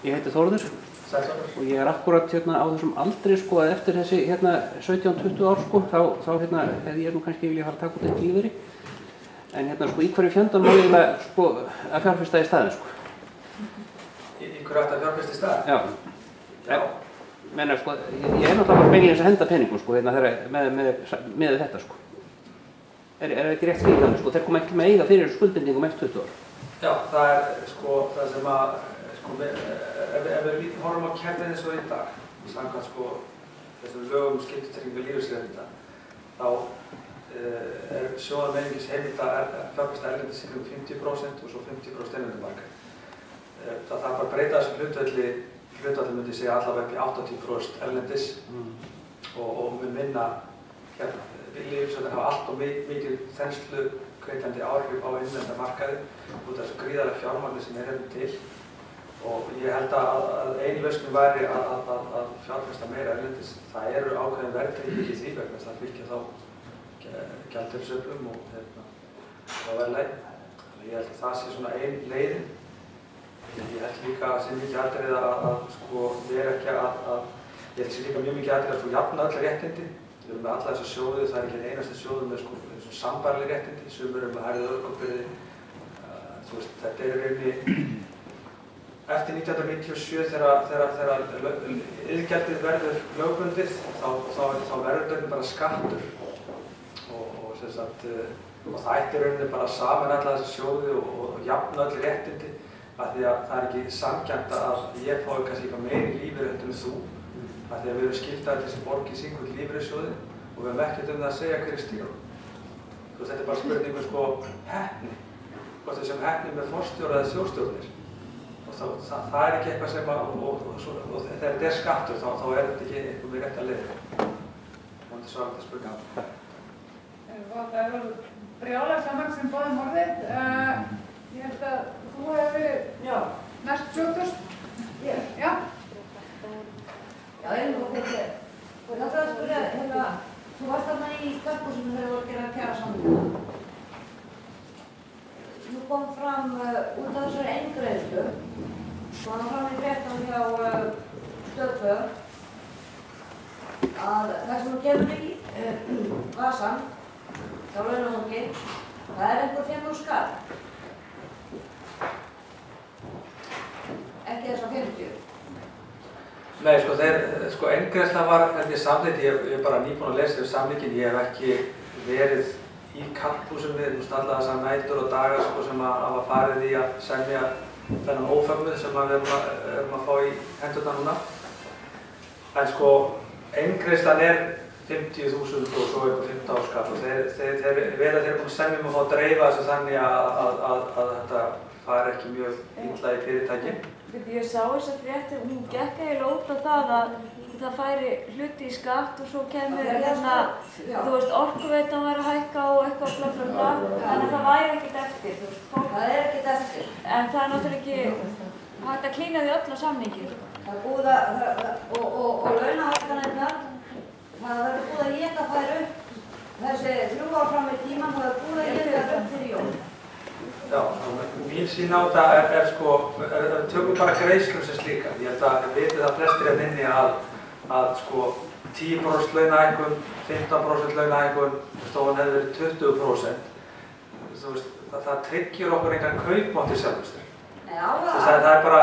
Ég heiti Þórður og ég akkúrat á þessum aldri sko að eftir þessi 17-20 ár sko þá hefði ég nú kannski viljað fara að taka út eitt lífeyri. En sko í hverju fjöndan má ég sko að fjárfesta í staðinn sko. Í hverju ætti að fjárfesta í staðinn? Já. Já. Menna sko, ég náttúrulega bara beinilins að henda peningum sko með þetta sko. Er ekki rétt skilja þannig sko, þeir koma ekki með eiga fyrir skuldbindingum eftir 20 ár? Já, það sko það sem að, ef við horfum á kerfið eins og í dag, samkvæmt sko þessum lögum skyldutryggingu lífeyrisréttinda, þá sjóðameiningis heimilt að fjárfesta erlendis í 50% og svo 50% innlendumarkaði. Það þarf bara að breyta þessum hlutfalli myndi segja allavega upp í 80% erlendis og mun minna hérna. Lífeyrissjóðir hafa allt og mikið þenslu hvetjandi áhrif á innlenda markaði út af þessu gríðarlega fjármagni sem hérna til. Og ég held að ein lausn væri að fjárfesta meira erlendis. Það eru ákveðin verðtrygging í því vegna þess að fylgja þá gjaldeyrissveiflum og verðlagi. Ég held að það sé svona ein leiðin. Ég held líka að sé mikið atriði að sko vera ekki ég held sé líka mjög mikið atriði að sko jafna öll réttindi. Við erum með alla þessa sjóði, það er ekki einn einasti sjóður með sko sambærileg réttindi, sumir með hærri örorkubyrði. Þetta er rauninni eftir 1997 þegar iðgjaldið verður lögbundið, þá verður þetta bara skattur og það ætti rauninni bara saman alla þessa sjóði og jafna öll réttindi af því að það er ekki sanngjarnt að ég fái kannski eitthvað meiri lífeyri heldur en þú. Af því að við erum skyldaðir til þess að borga í síngul lífeyrissjóði og við hefum ekkert það að segja hverju stýrum. Þetta er bara spurning sko heppni, hvort við sem heppni með forstjóra eða stjórnir. Og það er ekki eitthvað sem og þegar þetta er skattur þá er þetta ekki eitthvað með rétt að leiða. Vonandi svara þetta spurninga. Það er brjálega saman sem báðum orðið. Ég held að þú hefur verið næst fljótust. Já. Já, og þetta og ég ætlaði að spyrja, þú varst þarna í Karphúsinu þegar þú voru að gera kjarasamninga. Nú kom fram út af þessari eingreiðslu, kom fram í fréttum hjá Stöð 2 að það sem þú kemur í vasann hjá launafólki, það er einhver 5.000 skall. Ekki þess að 50. Nei, eingreiðsla var samþykkt, ég er bara nýbúinn að lesa yfir samninginn, ég hef ekki verið í Karphúsinu, alla þessar nætur og dagar sem hafa farið í að semja þennan ófögnuð sem við erum að fá í hendurnar núna. En eingreiðslan er 50.000 og svo eitthvað 15 skall og þeir eru búin að semja um að fá að dreifa þessu þannig að þetta fari ekki mjög illa í fyrirtækin. Ég sá þessa fréttir, hún gekk eiginlega út á það að það færi hluti í skatt og svo kemur Orkuveitan væri að hækka og eitthvað bla bla bla, þannig að það væri ekkert eftir, Það er ekkert eftir. En það er náttúrulega ekki hægt að klína því öll á samningi. Það er búið og launahækkanirnar, það er búið að éta þær upp, þessi 3 ár fram í tímann, það er búið að éta þær upp fyrir jól. Já, mín sýn á þetta tökum bara greiðslur sem slíkar. Ég held að við vitum það flestir hérna inni að 10% launahækkun, 15% launahækkun, þó hann hefði verið 20%. Það tryggir okkur engan kaupmátt í sjálfstöð. Það er bara,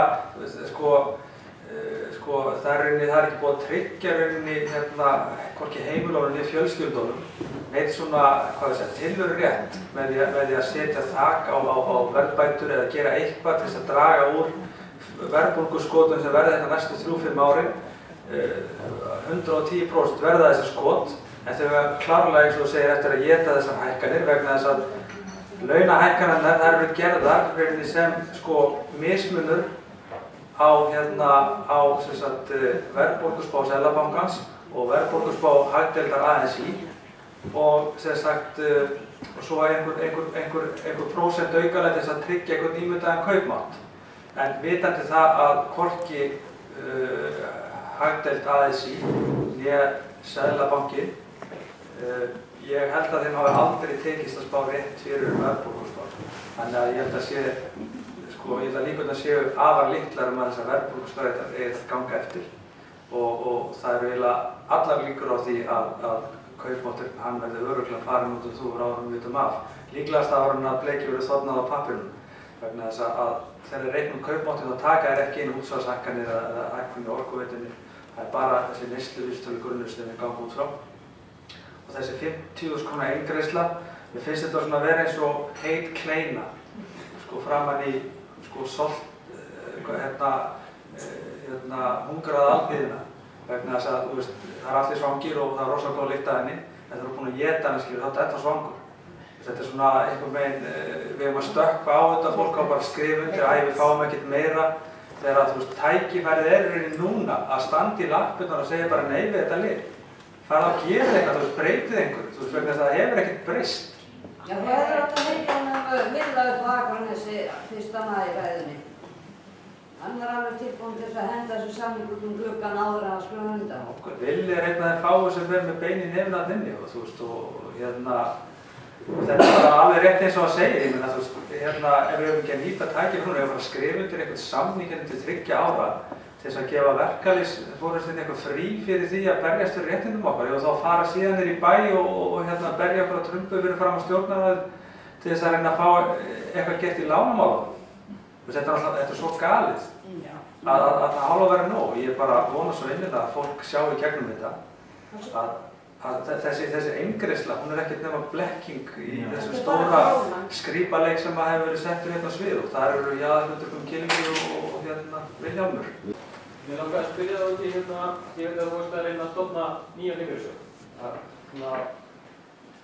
það er ekki búið að tryggja hvorki heimilunum né fjölskyldunum neitt svona, tilverurétt með því að setja þak á verðbætur eða gera eitthvað til þess að draga úr verðbólguskotum sem verða þetta næstu 3-5 árin. 110% verða þessar skot, en þau verða klárlega eins og þú segir eftir að éta þessar hækkanir vegna þess að launahækkanirnar eru gerðar sem mismunur á verðbólguspá Seðlabankans og verðbólguspá hagdeildar ASÍ og svo einhver prósent aukalega til þess að tryggja einhvern ímyndaðan kaupmátt. En vitandi það að hvorki hagdeild ASÍ né Seðlabanki, ég held að þeim hafi aldrei tekist að spá rétt fyrir verðbólguspá. Þannig að ég held að sé sko, ég held að líkurnar séu afar litlar að þessar verðbólguspár eigi að ganga eftir og það eru eiginlega allar líkur á því að kaupmáttur hann verði örugglega farin út og þú verður árum við vitum af. Líklegast það var hann að blekið verið þornað á pappírnum vegna þess að þegar reiknum kaupmáttinn þá taka ekki inn útsvarshækkanir eða hækkanir á orkuveitunni. Það er bara þessi neysluvísitölugrunnur sem við gangum út frá. Og þessi 50.000 kr. eingreiðsla, mér finnst þetta svona vera eins og heit kleina sko framan í sko hungraða alþýðina vegna þess að það er allir svangir og það er rosalega góð lykt af henni en það eru búin að éta hana skilur, þá er þetta ennþá svangur. Þetta er svona einhvern veginn, við erum að stökkva á þetta, fólk á bara að skrifa undir, við fáum ekkert meira þegar að tækifærið er í rauninni núna að standa í lappirnar og segja bara nei við þetta lyf. Það að gera eitthvað, breytið einhverju, vegna þess að það hefur ekkert breyst. Já, þú hefur átt að heyra hann miðla upp á Akranesi fyrst annað í ræðunni. Hann var alveg tilbúinn til þess að henda þessu samning út gluggann áður en að skrifa undan. Villi er einn af þeim fáu sem fer með bein í nefn að þinni og þetta er bara alveg rétt eins og að segja, ég meina ef við höfum ekki að nýta tækifærið núna, ef við fara að skrifa undir einhvern samning til 3 ára til þess að gefa verkalýðsforystunni eitthvað frí fyrir því að berjast fyrir réttindum okkar og þá fara síðan í bæ og berja okkur á trumpu fyrir fram á stjórnarráðið til þess að reyna að fá eitthvað gert í lánamálum. Þetta er svo galið að það hálfa að vera nóg. Ég er bara að vona svo innilega að fólk sjá í gegnum þetta að þessi eingreiðsla, hún er ekkert nema blekking í þessum stóra skrípaleik sem hefur verið settur hérna á svið og þar eru Jaðarhlutur Killingur og Vilhjálmur. Mér langar að spyrja það út í ég veit að þú veist að reyna að stofna nýja lífeyrissjóð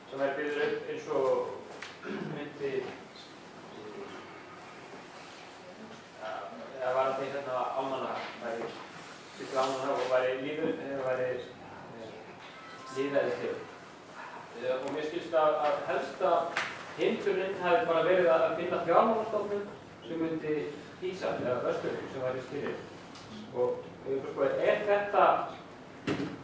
sem er byggður upp eins og myndi það var því ánægna og væri lífæðið til. Og mér skilst að helsta hindrunin hafi bara verið að finna fjármálastofnun sem myndi hýsa eða Vesturvík sem væri skilið. Og er þetta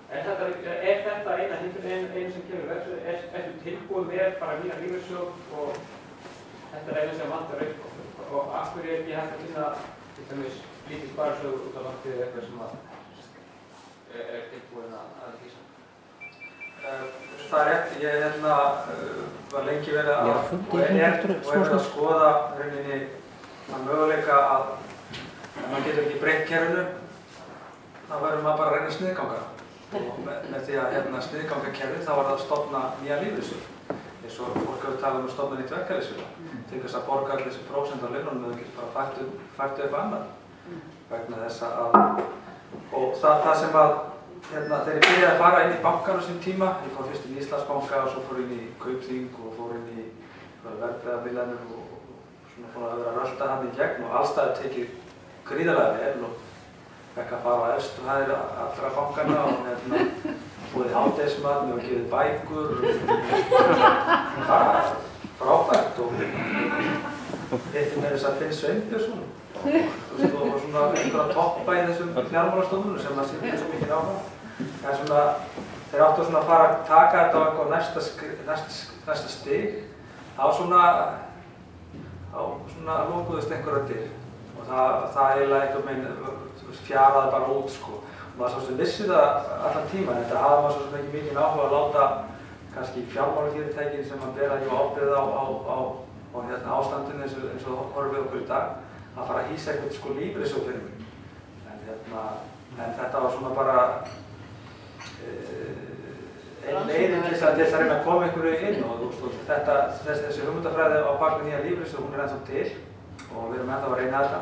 eina hindrunin, einu sem kemur veg, ertu tilbúin með bara nýja lífeyrissjóð og þetta er einu sem vantar upp og af hverju er ekki hægt að finna til dæmis lítið sparisjóð út á landi eða eitthvað sem er tilbúin að hýsa? Það er rétt, ég var lengi verið að skoða rauninni að möguleika að ef maður getur ekki breytt kerfinu þá verður maður bara að reyna að sniðganga og með því að sniðganga kerfið þá var það að stofna nýja lífeyrissjóð eins og fólk hefur talað að stofna nýtt verkalýðsfélag til þess að borga allir þessi prósent á laununum eða getur bara fært upp annað vegna þess að og það sem að þegar ég byrjaði að fara inn í bankann á sín tíma, ég fór fyrst inn í Íslandsbanka og svo fór inn í Kaupþing og fór inn í verðbréfabilanir og svona fór að vera að rölta hann í gegn og allstaðar tekið gríðarlega vel og fekk að fara á efstu hæðir allra bankanna og búið hádegismat og gefið bækur og það var frábært og hitti með þess að Finn Sveinbjörnsson og svona einhverja toppa í þessum fjármálastofnunum sem það sýndi svo mikið áhuga. En svona, þeir áttu svona að fara að taka þetta á eitthvað næsta stig, þá svona lokuðust einhverjar dyr og það eiginlega einhvern veginn fjaraði bara út sko. Og maður svo sem vissi það allan tíman, þetta hafði maður svo sem ekki mikið áhuga að láta kannski fjármálafyrirtækin sem að bera ábyrgð á ástandinu eins og horfum við okkur í dag að fara að hýsa eitthvað sko lífeyrissjóð fyrir mig. En þetta var svona bara einn leiðin til þess að reyna að koma einhverju inn og þessi hugmyndafræði á bak við nýja lífeyrissjóð, hún er ennþá til og við erum ennþá að reyna þetta.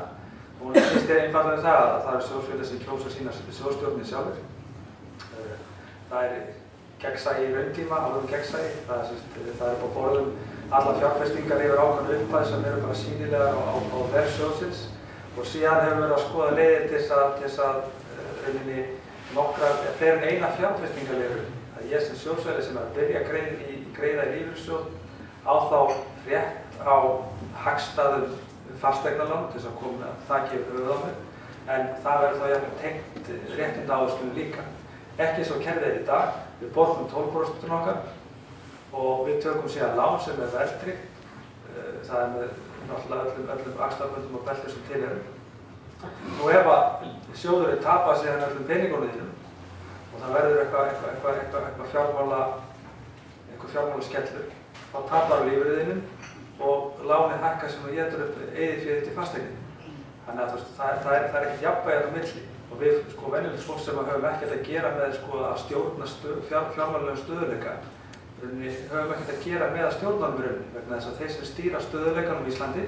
Og hún finnst einfaldlega það að það eru sjóðsfélög sem kjósa sína sjóðstjórnir sjálfir. Það er gegnsæi í rauntíma, alveg gegnsæi. Það er upp á borðum allar fjárfestingar yfir ákveðna upphæð sem eru bara sýnilegar á vef sjóðsins og síðan hefur verið að skoða leiðir til þess að rauninni nokkrar, fleiri en eina fjárfestingarleiðir. Það er ég sem sjóðsfélag sem er að byrja að greiða í lífeyrissjóð á þá rétt á hagstæðum fasteignalán til þess að koma þakki yfir höfuð á mig, en það verður þá jafnvel tengt réttindaáherslum líka. Ekki eins og kerfið er í dag, við borgum 12% okkar og við tökum síðan lán sem er verðtryggt, það er með náttúrulega öllum axlaböndum og beltum sem til eru. Nú ef að sjóðurinn tapar sig öllum peningunum þínum og það verður eitthvað fjármálaskellur, þá tapar lífeyriðinum og lánið hækkar sem þú étur upp eigið til fasteigninni. Þannig að það er ekkert jafnvægi á milli og við venjulegt fólk sem höfum ekkert að gera með að stjórna fjármálalegum stöðugleika, höfum ekkert að gera með að stjórna vegna þess að þeir sem stýra stöðugleikanum í Íslandi,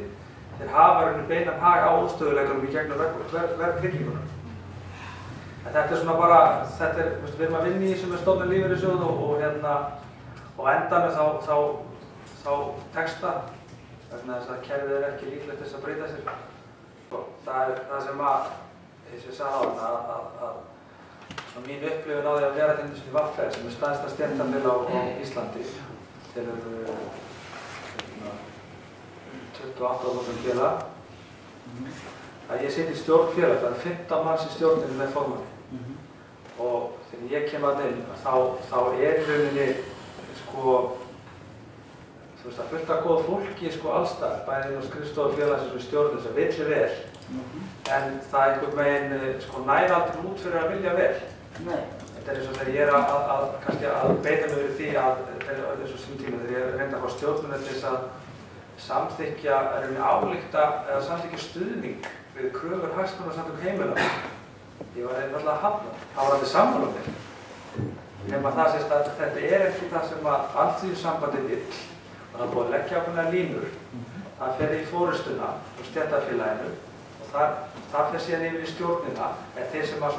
þeir hafa beinan hag á stöðugleikanum í gegnum verðtryggingunum. En þetta er svona bara, við erum að vinna í þessu með stofnun lífeyrissjóð og endanum þá tekst það, vegna þess að kerfið er ekki líklegt þess að breyta sér. Það er það sem eins og ég sagði að mín upplifun á því að vera til þessu VFR sem er stærsta stéttarfélag á Íslandi. Þeir eru 28.000 félag. Að ég sit í stjórn félag, það er 15 manns í stjórninu með formanni. Og þegar ég kem að inn, þá er í rauninni það fullt af góð fólki allstaðar, bæði inn á skrifstofu félagsins og stjórnum sem vilja vel. En það er einhvern veginn nær aldrei út fyrir að vilja vel. Þetta er eins og þegar ég er kannski að beita mig fyrir því að eins og sínum tíma þegar ég reyndi að fá stjórnum til þess að samþykkja álykta eða samþykkja stuðning við kröfur hagsmunasamtök heimila. Ég var einfaldlega að hafna. Það var alveg sammála mér. Nema það sést að þetta er ekki það sem að Alþýðusambandið vill. Það er búið að leggja ákveðnar línur. Það fer í forystuna og stéttarfélaginu og það fer síðan yfir í stjórnina. En þeir sem að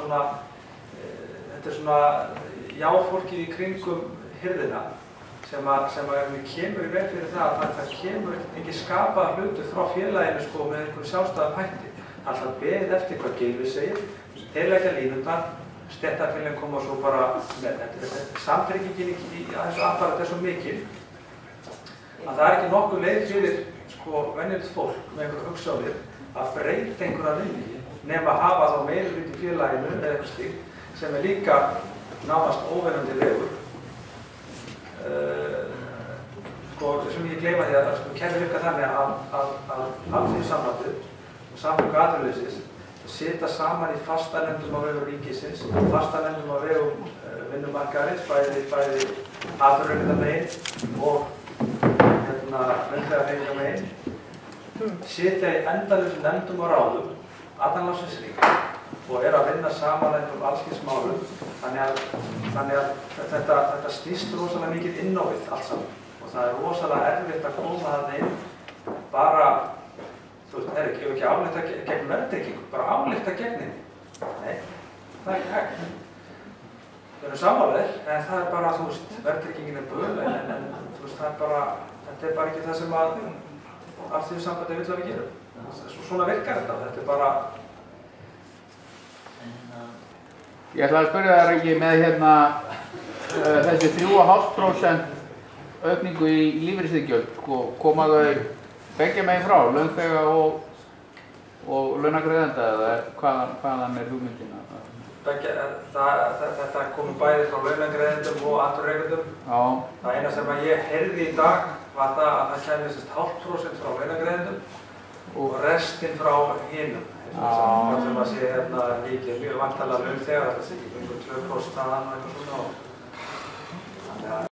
þetta er jáfólkið í kringum hirðina sem kemur í veg fyrir það kemur ekki skapaða hlutur frá félaginu með einhverjum sjálfstæðum hætti. Það er alltaf beðið eftir hvað Gylfi segir, þeir leggja línurnar, stéttarfélagin koma svo bara með þetta. Samtryggingin í þessu apparat er svo mikil að það er ekki nokkuð leið fyrir venjulegt fólk með einhverjum hugsjónir að breyta einhverja vinnu nema að hafa þá meirihluta í félaginu eða eitthvað slíkt sem er líka nánast óvinnandi vegur. Sem ég gleyma því að kerfið virkar þannig að Alþýðusambandið og Samtök atvinnulífsins sitja saman í fastanefndum á vegum ríkisins, fastanefndum á vegum vinnumarkaðarins, bæði atvinnurekendarmegin og launþegahreyfingarmegin, sitja í endalausum nefndum og ráðum allan ársins hring og eru að vinna saman einhverjum alls kyns málum. Þannig að þetta snýst rosalega mikið inn á við allt saman og það er rosalega erfitt að koma þarna inn bara, ef ekki álykta gegn verðtryggingu, bara álykta gegn henni. Nei, það er ekki hægt. Við erum sammálaðir, en það er bara, verðtryggingin er böl, en þetta er bara ekki það sem að Alþýðusambandið vill að við gerum. Svona virkar þetta er bara... Ég ætla að spyrja þér ekki með þessi 3,5% aukningu í lífeyrisiðgjöld, koma þau beggja megin frá, launþega og launagreiðenda, eða hvaðan er hugmyndin? Þetta komur bæði frá launagreiðendum og atvinnurekendum. Það eina sem ég heyrði í dag var það að það kæmi 0,5% frá launagreiðendum og restinn frá hinum. Það sem að sé líkið mjög vantarlega launþegar, þetta sé ekki 2% þaðan og eitthvað svona.